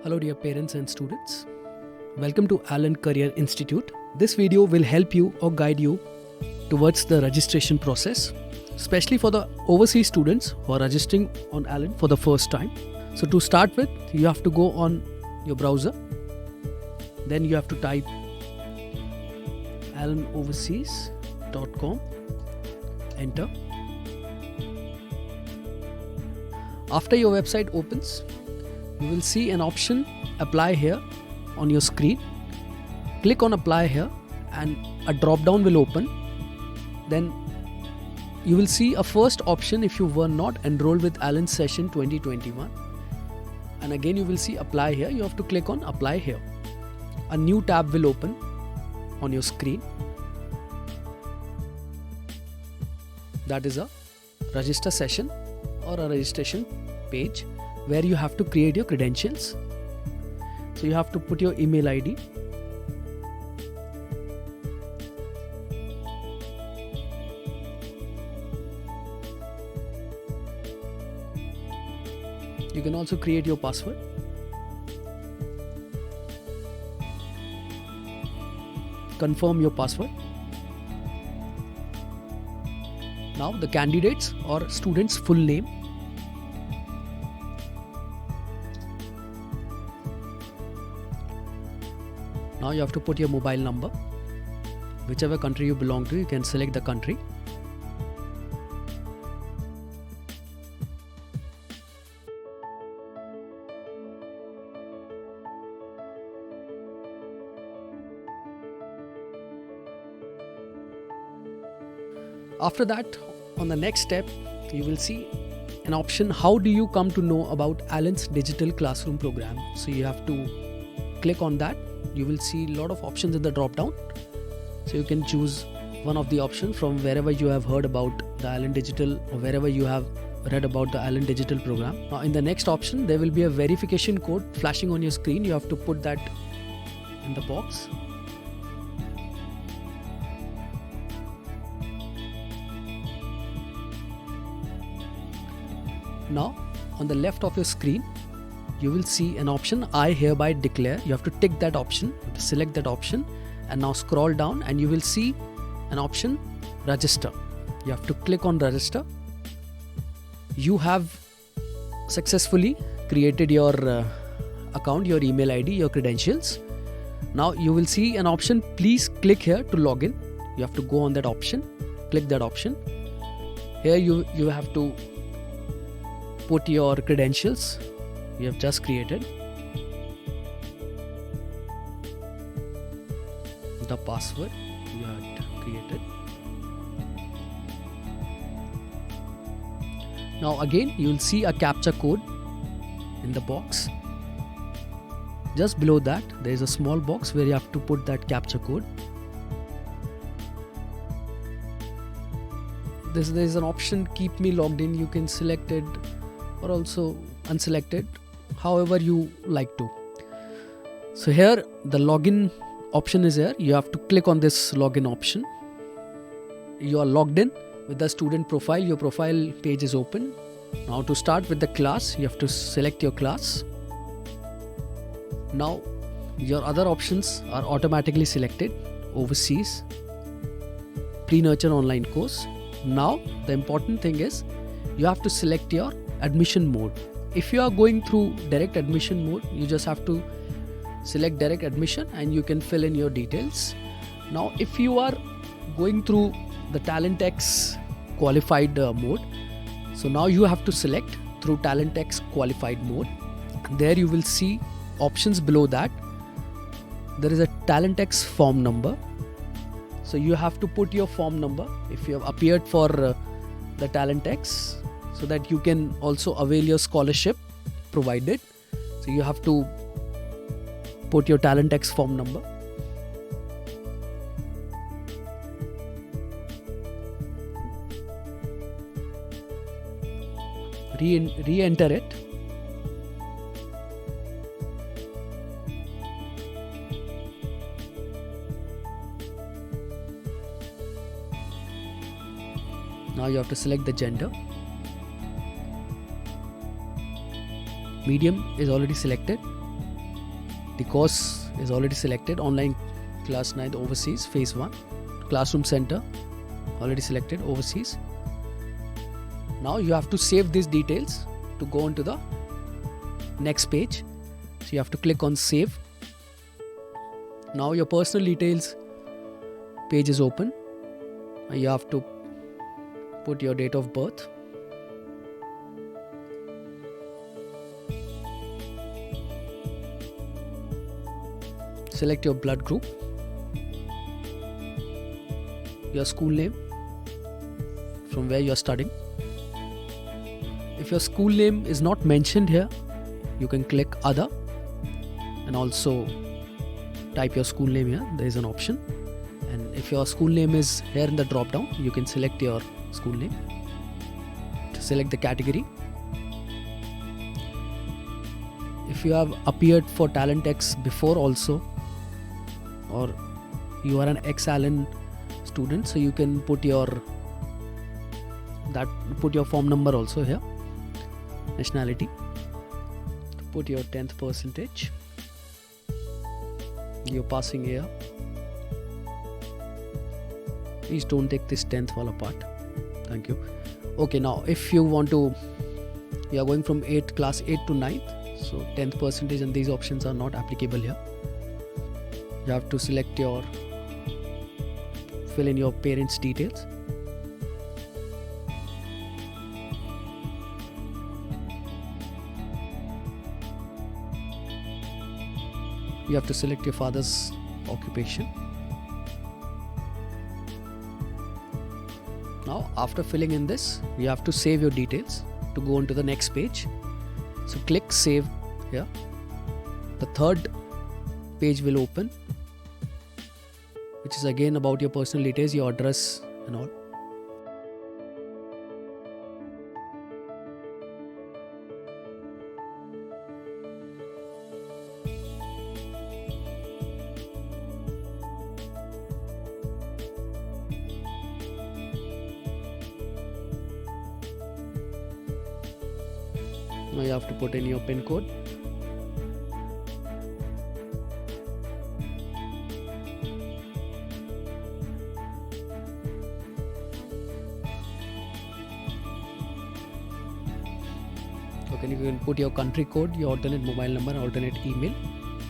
Hello dear parents and students. Welcome to Allen Career Institute. This video will help you or guide you towards the registration process, especially for the overseas students who are registering on Allen for the first time. So to start with, you have to go on your browser. Then you have to type allenoverseas.com. Enter. After your website opens, you will see an option apply here on your screen. Click on apply here and a drop down will open. Then you will see a first option if you were not enrolled with Allen session 2021, and again you will see apply here. You have to click on apply here. A new tab will open on your screen. That is a register session or a registration page where you have to create your credentials. So you have to put your email ID. You can also create your password. Confirm your password. Now the candidates or students' full name. Now you have to put your mobile number. Whichever country you belong to, you can select the country. After that, on the next step, you will see an option, how do you come to know about Allen's digital classroom program? So you have to click on that. You will see a lot of options in the drop down. So you can choose one of the options from wherever you have heard about the Allen Digital or wherever you have read about the Allen Digital program. Now in the next option, there will be a verification code flashing on your screen. You have to put that in the box. Now on the left of your screen, you will see an option, I hereby declare. You have to tick that option, you have to select that option, and now scroll down and you will see an option, register. You have to click on register. You have successfully created your account, your email ID, your credentials. Now you will see an option, please click here to log in. You have to go on that option, click that option. Here you have to put your credentials you have just created, the password you had created. Now again you will see a captcha code in the box. Just below that there is a small box where you have to put that captcha code. There is an option, keep me logged in. You can select it or also unselect it, however you like to. So here the login option is here. You have to click on this login option. You are logged in with the student profile. Your profile page is open. Now to start with the class, you have to select your class. Now your other options are automatically selected. Overseas, pre-nurture online course. Now the important thing is you have to select your admission mode. If you are going through direct admission mode, you just have to select direct admission and you can fill in your details. Now if you are going through the TalentX qualified mode, so now you have to select through TalentX qualified mode. There you will see options below that. There is a TalentX form number. So you have to put your form number if you have appeared for the TalentX, so that you can also avail your scholarship provided. So you have to put your TalentX form number. Re-enter it. Now you have to select the gender. Medium is already selected. The course is already selected. Online class 9 overseas phase 1. Classroom center already selected, overseas. Now you have to save these details to go on to the next page. So you have to click on save. Now your personal details page is open. You have to put your date of birth. Select your blood group, your school name, from where you are studying. If your school name is not mentioned here, you can click other and also type your school name here. There is an option. And if your school name is here in the drop down, you can select your school name. To select the category. If you have appeared for Talent X before also, or you are an ex-Allen student, so you can put your form number also here. Nationality. Put your 10th percentage. Your passing year. Please don't take this 10th wall apart. Thank you. Okay, now if you want to, you are going from class 8 to 9th, so 10th percentage and these options are not applicable here. You have to select fill in your parents' details. You have to select your father's occupation. Now, after filling in this, you have to save your details to go on to the next page. So click save here. The third page will open, which is again about your personal details, your address and all. Now you have to put in your PIN code. Okay, you can put your country code, your alternate mobile number, alternate email.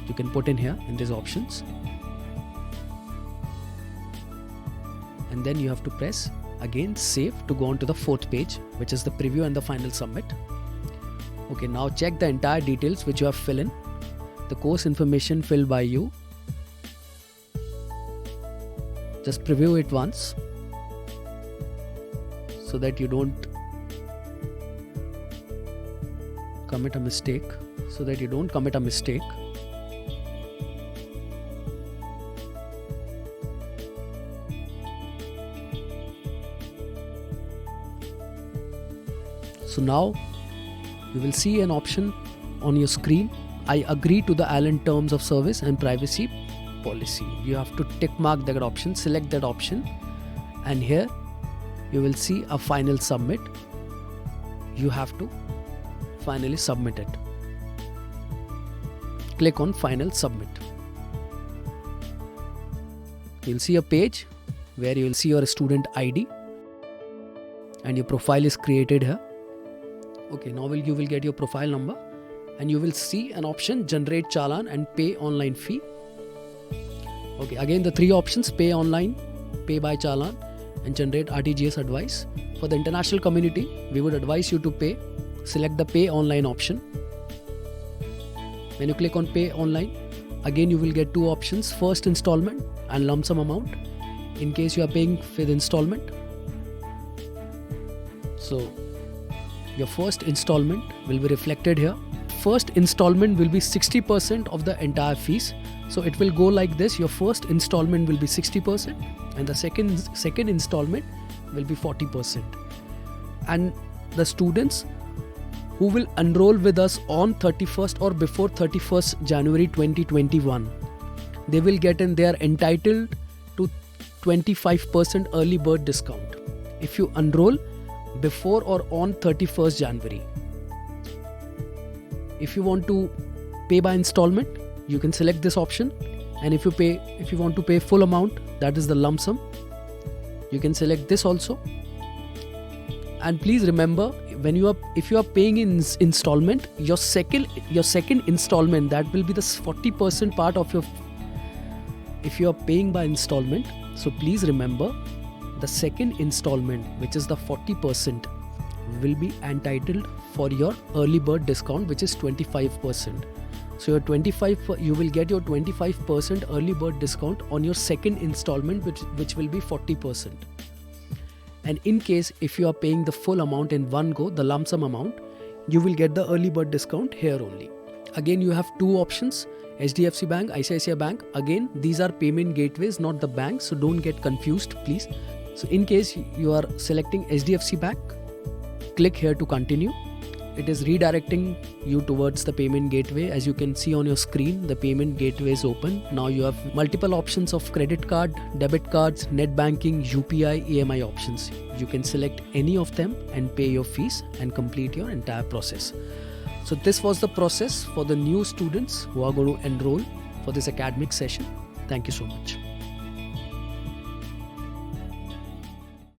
You can put in here in these options. And then you have to press again save to go on to the fourth page, which is the preview and the final submit. Okay, now check the entire details which you have filled in. The course information filled by you. Just preview it once so that you don't commit a mistake. So now you will see an option on your screen. I agree to the Allen terms of service and privacy policy. You have to tick mark that option, select that option, and here you will see a final submit. You have to finally submit it. Click on final submit. You will see a page where you will see your student ID and your profile is created here. Okay, now you will get your profile number and you will see an option generate challan and pay online fee. Okay, again the three options: pay online, pay by challan and generate RTGS advice. For the international community, we would advise you to pay. Select the pay online option. When you click on pay online, again you will get two options: first installment and lump sum amount in case you are paying with installment. So your first installment will be reflected here. First installment will be 60% of the entire fees. So it will go like this: your first installment will be 60% and the second installment will be 40%. And the students who will enroll with us on 31st or before 31st January 2021, they will get in, they are entitled to 25% early bird discount if you enroll before or on 31st January. If you want to pay by installment, you can select this option. And if you want to pay full amount, that is the lump sum, you can select this also. And please remember, if you are paying in installment, your second installment, that will be the 40% part of your, if you are paying by installment. So please remember, the second installment, which is the 40%, will be entitled for your early bird discount, which is 25%. So you will get your 25% early bird discount on your second installment, which will be 40%. And in case if you are paying the full amount in one go, the lump sum amount, you will get the early bird discount here only. Again, you have two options, HDFC Bank, ICICI Bank. Again, these are payment gateways, not the banks, so don't get confused, please. So in case you are selecting HDFC Bank, click here to continue. It is redirecting you towards the payment gateway. As you can see on your screen, the payment gateway is open. Now you have multiple options of credit card, debit cards, net banking, UPI, EMI options. You can select any of them and pay your fees and complete your entire process. So this was the process for the new students who are going to enroll for this academic session. Thank you so much.